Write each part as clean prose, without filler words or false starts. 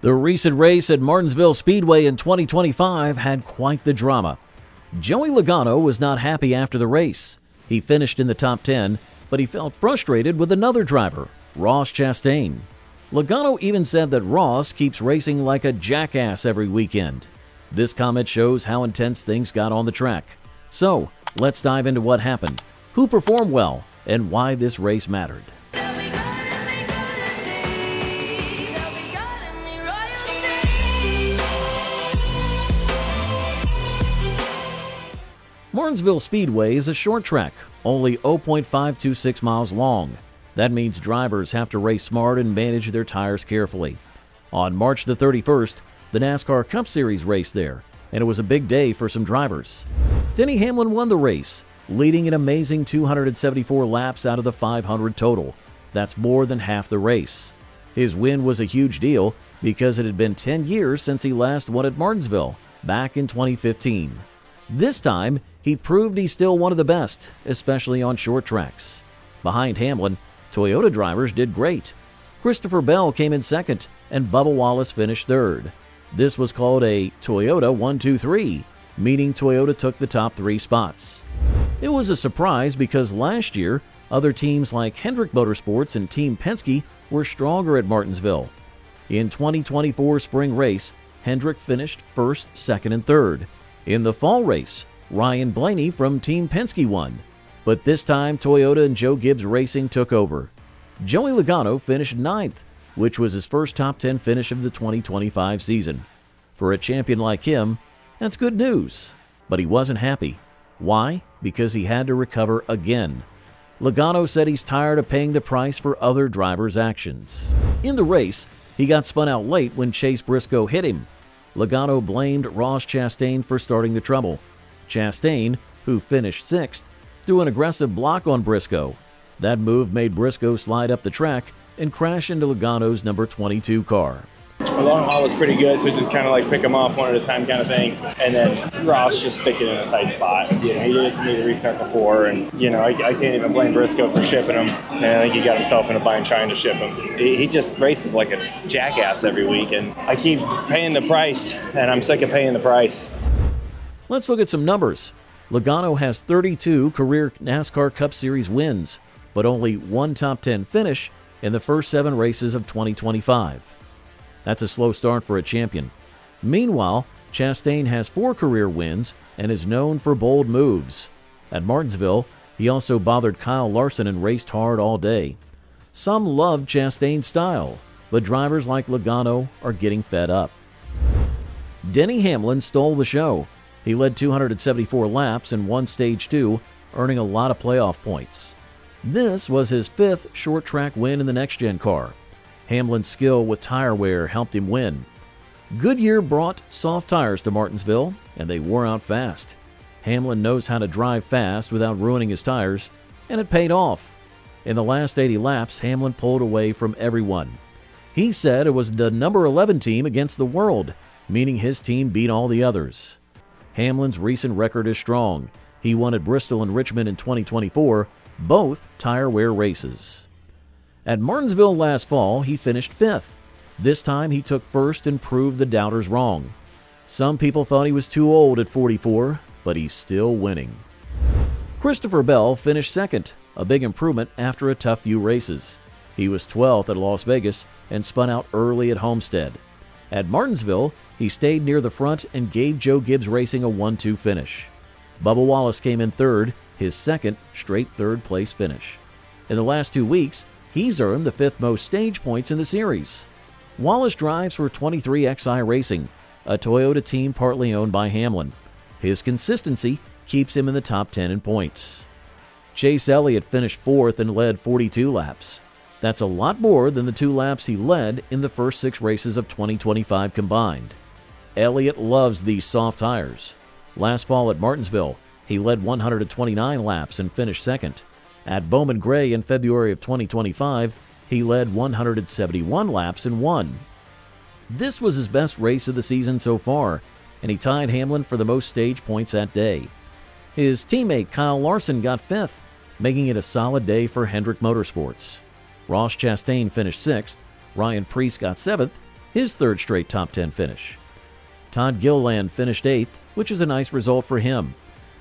The recent race at Martinsville Speedway in 2025 had quite the drama. Joey Logano was not happy after the race. He finished in the top 10, but he felt frustrated with another driver, Ross Chastain. Logano even said that Ross keeps racing like a jackass every weekend. This comment shows how intense things got on the track. So, let's dive into what happened, who performed well, and why this race mattered. Martinsville Speedway is a short track, only 0.526 miles long. That means drivers have to race smart and manage their tires carefully. On March the 31st, the NASCAR Cup Series raced there, and it was a big day for some drivers. Denny Hamlin won the race, leading an amazing 274 laps out of the 500 total. That's more than half the race. His win was a huge deal because it had been 10 years since he last won at Martinsville, back in 2015. This time, he proved he's still one of the best, especially on short tracks. Behind Hamlin, Toyota drivers did great. Christopher Bell came in second, and Bubba Wallace finished third. This was called a Toyota 1-2-3, meaning Toyota took the top 3 spots. It was a surprise because last year, other teams like Hendrick Motorsports and Team Penske were stronger at Martinsville. In 2024 spring race, Hendrick finished first, second, and third. In the fall race, Ryan Blaney from Team Penske won, but this time Toyota and Joe Gibbs Racing took over. Joey Logano finished 9th, which was his first top 10 finish of the 2025 season. For a champion like him, that's good news, but he wasn't happy. Why? Because he had to recover again. Logano said he's tired of paying the price for other drivers' actions. In the race, he got spun out late when Chase Briscoe hit him. Logano blamed Ross Chastain for starting the trouble. Chastain, who finished 6th, threw an aggressive block on Briscoe. That move made Briscoe slide up the track and crash into Logano's number 22 car. The long haul was pretty good, so it's just kind of like pick them off one at a time kind of thing. And then Ross just sticking in a tight spot. He did it to me to restart before, and I can't even blame Briscoe for shipping him. And I think he got himself in a bind trying to ship him. He just races like a jackass every week, and I keep paying the price, and I'm sick of paying the price. Let's look at some numbers. Logano has 32 career NASCAR Cup Series wins, but only one top 10 finish in the first 7 races of 2025. That's a slow start for a champion. Meanwhile, Chastain has 4 career wins and is known for bold moves. At Martinsville, he also bothered Kyle Larson and raced hard all day. Some loved Chastain's style, but drivers like Logano are getting fed up. Denny Hamlin stole the show. He led 274 laps and won Stage 2, earning a lot of playoff points. This was his 5th short track win in the next-gen car. Hamlin's skill with tire wear helped him win. Goodyear brought soft tires to Martinsville, and they wore out fast. Hamlin knows how to drive fast without ruining his tires, and it paid off. In the last 80 laps, Hamlin pulled away from everyone. He said it was the number 11 team against the world, meaning his team beat all the others. Hamlin's recent record is strong. He won at Bristol and Richmond in 2024, both tire wear races. At Martinsville last fall, he finished 5th. This time he took first and proved the doubters wrong. Some people thought he was too old at 44, but he's still winning. Christopher Bell finished 2nd, a big improvement after a tough few races. He was 12th at Las Vegas and spun out early at Homestead. At Martinsville, he stayed near the front and gave Joe Gibbs Racing a 1-2 finish. Bubba Wallace came in 3rd, his 2nd straight 3rd-place finish. In the last 2 weeks, he's earned the 5th most stage points in the series. Wallace drives for 23XI Racing, a Toyota team partly owned by Hamlin. His consistency keeps him in the top 10 in points. Chase Elliott finished 4th and led 42 laps. That's a lot more than the 2 laps he led in the first 6 races of 2025 combined. Elliott loves these soft tires. Last fall at Martinsville, he led 129 laps and finished 2nd. At Bowman Gray in February of 2025, he led 171 laps and won. This was his best race of the season so far, and he tied Hamlin for the most stage points that day. His teammate Kyle Larson got 5th, making it a solid day for Hendrick Motorsports. Ross Chastain finished 6th, Ryan Preece got 7th, his third straight top 10 finish. Todd Gilliland finished 8th, which is a nice result for him.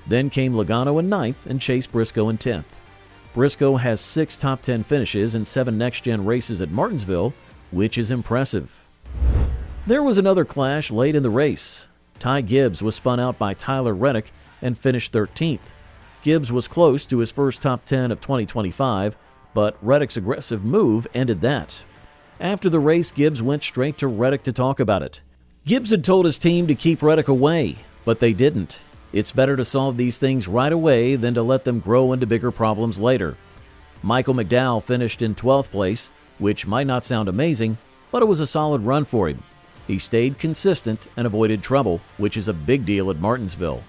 Then came Logano in 9th and Chase Briscoe in 10th. Briscoe has 6 top 10 finishes and 7 next-gen races at Martinsville, which is impressive. There was another clash late in the race. Ty Gibbs was spun out by Tyler Reddick and finished 13th. Gibbs was close to his first top 10 of 2025, but Reddick's aggressive move ended that. After the race, Gibbs went straight to Reddick to talk about it. Gibbs had told his team to keep Reddick away, but they didn't. It's better to solve these things right away than to let them grow into bigger problems later. Michael McDowell finished in 12th place, which might not sound amazing, but it was a solid run for him. He stayed consistent and avoided trouble, which is a big deal at Martinsville.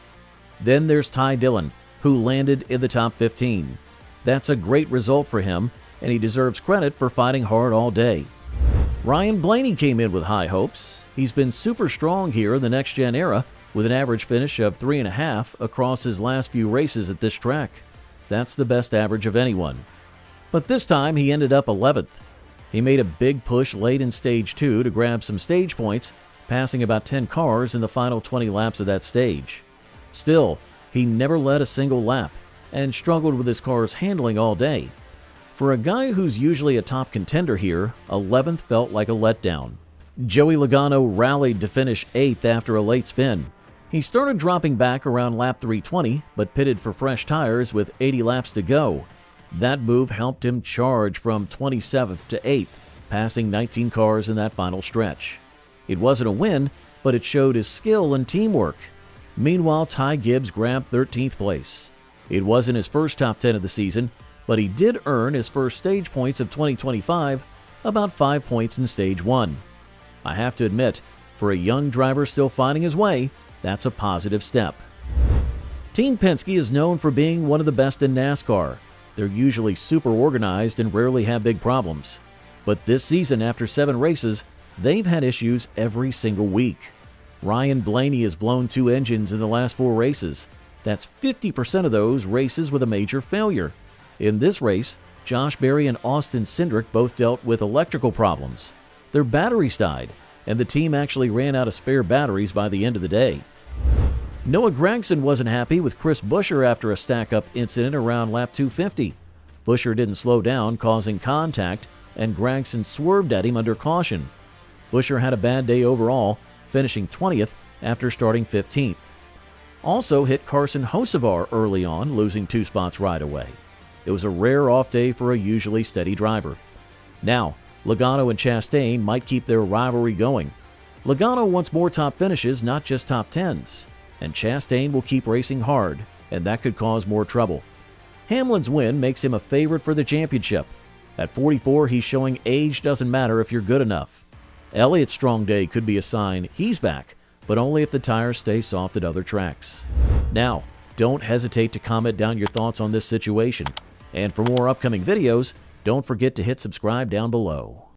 Then there's Ty Dillon, who landed in the top 15. That's a great result for him, and he deserves credit for fighting hard all day. Ryan Blaney came in with high hopes. He's been super strong here in the next-gen era, with an average finish of 3.5 across his last few races at this track. That's the best average of anyone. But this time he ended up 11th. He made a big push late in Stage 2 to grab some stage points, passing about 10 cars in the final 20 laps of that stage. Still, he never led a single lap and struggled with his car's handling all day. For a guy who's usually a top contender here, 11th felt like a letdown. Joey Logano rallied to finish 8th after a late spin. He started dropping back around lap 320, but pitted for fresh tires with 80 laps to go. That move helped him charge from 27th to 8th, passing 19 cars in that final stretch. It wasn't a win, but it showed his skill and teamwork. Meanwhile, Ty Gibbs grabbed 13th place. It wasn't his first top 10 of the season, but he did earn his first stage points of 2025, about 5 points in Stage 1. I have to admit, for a young driver still finding his way, that's a positive step. Team Penske is known for being one of the best in NASCAR. They're usually super organized and rarely have big problems. But this season, after 7 races, they've had issues every single week. Ryan Blaney has blown 2 engines in the last 4 races. That's 50% of those races with a major failure. In this race, Josh Berry and Austin Cindric both dealt with electrical problems. Their batteries died, and the team actually ran out of spare batteries by the end of the day. Noah Gragson wasn't happy with Chris Buescher after a stack-up incident around lap 250. Buescher didn't slow down, causing contact, and Gragson swerved at him under caution. Buescher had a bad day overall, finishing 20th after starting 15th. Also hit Carson Hocevar early on, losing 2 spots right away. It was a rare off day for a usually steady driver. Now, Logano and Chastain might keep their rivalry going. Logano wants more top finishes, not just top 10s. And Chastain will keep racing hard, and that could cause more trouble. Hamlin's win makes him a favorite for the championship. At 44, he's showing age doesn't matter if you're good enough. Elliott's strong day could be a sign he's back, but only if the tires stay soft at other tracks. Now, don't hesitate to comment down your thoughts on this situation. And for more upcoming videos, don't forget to hit subscribe down below.